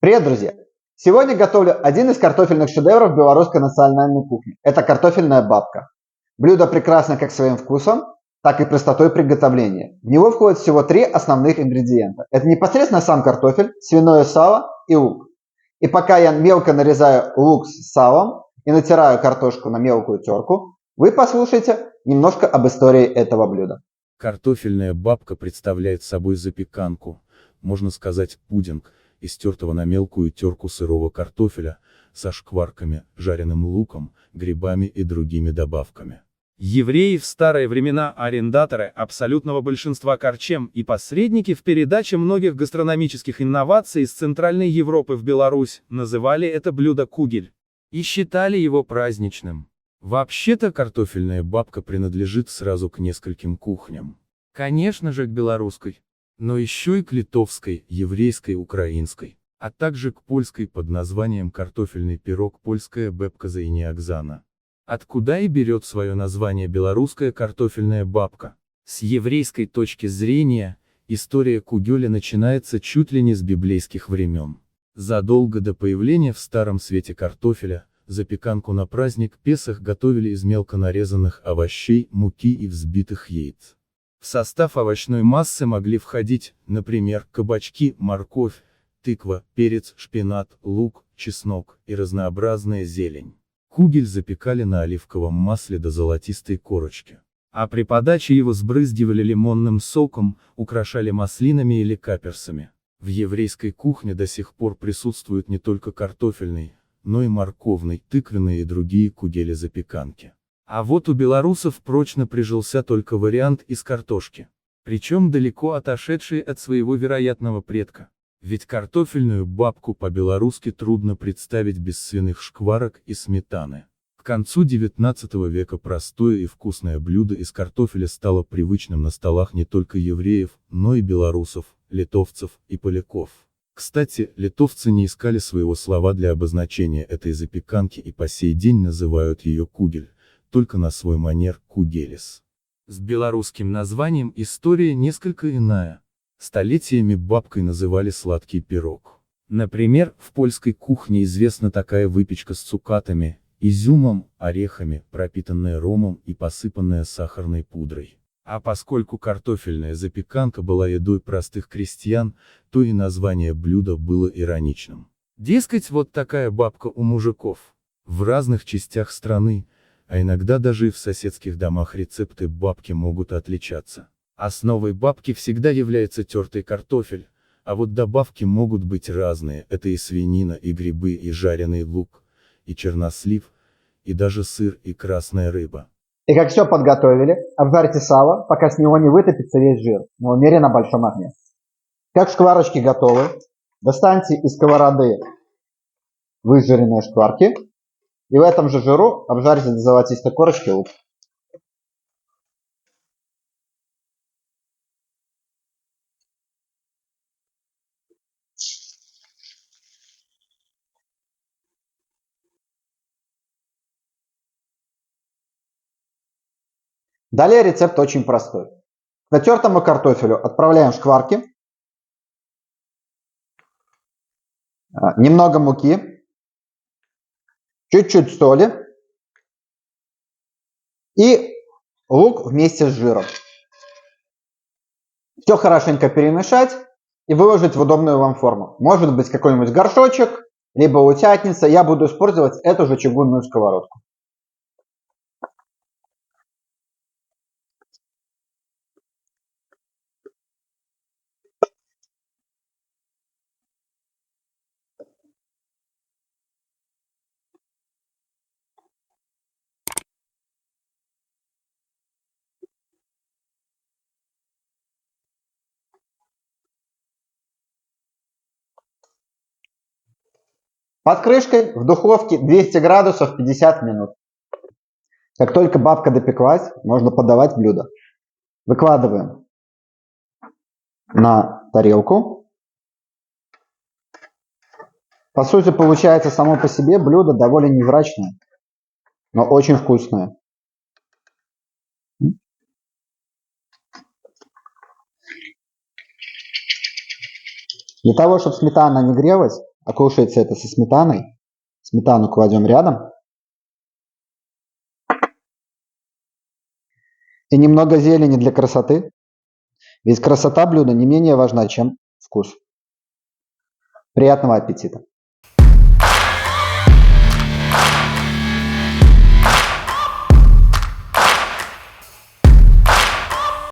Привет, друзья! Сегодня готовлю один из картофельных шедевров белорусской национальной кухни. Это картофельная бабка. Блюдо прекрасно как своим вкусом, так и простотой приготовления. В него входит всего три основных ингредиента. Это непосредственно сам картофель, свиное сало и лук. И пока я мелко нарезаю лук с салом и натираю картошку на мелкую терку, вы послушайте немножко об истории этого блюда. Картофельная бабка представляет собой запеканку, можно сказать пудинг, из тертого на мелкую терку сырого картофеля, со шкварками, жареным луком, грибами и другими добавками. Евреи в старые времена арендаторы абсолютного большинства корчем и посредники в передаче многих гастрономических инноваций из Центральной Европы в Беларусь называли это блюдо кугель и считали его праздничным. Вообще-то картофельная бабка принадлежит сразу к нескольким кухням. Конечно же, к белорусской. Но еще и к литовской, еврейской, украинской, а также к польской под названием картофельный пирог польская бебка заиниакзана. Откуда и берет свое название белорусская картофельная бабка. С еврейской точки зрения, история кугеля начинается чуть ли не с библейских времен. Задолго до появления в Старом Свете картофеля, запеканку на праздник Песах готовили из мелко нарезанных овощей, муки и взбитых яиц. В состав овощной массы могли входить, например, кабачки, морковь, тыква, перец, шпинат, лук, чеснок и разнообразная зелень. Кугель запекали на оливковом масле до золотистой корочки. А при подаче его сбрызгивали лимонным соком, украшали маслинами или каперсами. В еврейской кухне до сих пор присутствуют не только картофельный, но и морковный, тыквенный и другие кугели-запеканки. А вот у белорусов прочно прижился только вариант из картошки. Причем далеко отошедший от своего вероятного предка. Ведь картофельную бабку по-белорусски трудно представить без свиных шкварок и сметаны. К концу XIX века простое и вкусное блюдо из картофеля стало привычным на столах не только евреев, но и белорусов, литовцев и поляков. Кстати, литовцы не искали своего слова для обозначения этой запеканки и по сей день называют ее кугель, только на свой манер кугелис. С белорусским названием история несколько иная. Столетиями бабкой называли сладкий пирог. Например, в польской кухне известна такая выпечка с цукатами, изюмом, орехами, пропитанная ромом и посыпанная сахарной пудрой. А поскольку картофельная запеканка была едой простых крестьян, то и название блюда было ироничным. Дескать, вот такая бабка у мужиков. В разных частях страны, а иногда даже и в соседских домах рецепты бабки могут отличаться. Основой бабки всегда является тертый картофель, а вот добавки могут быть разные, это и свинина, и грибы, и жареный лук, и чернослив, и даже сыр, и красная рыба. И как все подготовили, обжарьте сало, пока с него не вытопится весь жир, на умеренно большом огне. Как шкварочки готовы, достаньте из сковороды выжаренные шкварки и в этом же жиру обжарьте до золотистой корочки лук. Далее рецепт очень простой. К натертому картофелю отправляем шкварки, немного муки, чуть-чуть соли и лук вместе с жиром. Все хорошенько перемешать и выложить в удобную вам форму. Может быть какой-нибудь горшочек, либо утятница. Я буду использовать эту же чугунную сковородку. Под крышкой в духовке 200 градусов 50 минут. Как только бабка допеклась, можно подавать блюдо. Выкладываем на тарелку. По сути, получается само по себе блюдо довольно невзрачное, но очень вкусное. Для того, чтобы сметана не грелась, а кушается это со сметаной. Сметану кладем рядом. И немного зелени для красоты. Ведь красота блюда не менее важна, чем вкус. Приятного аппетита!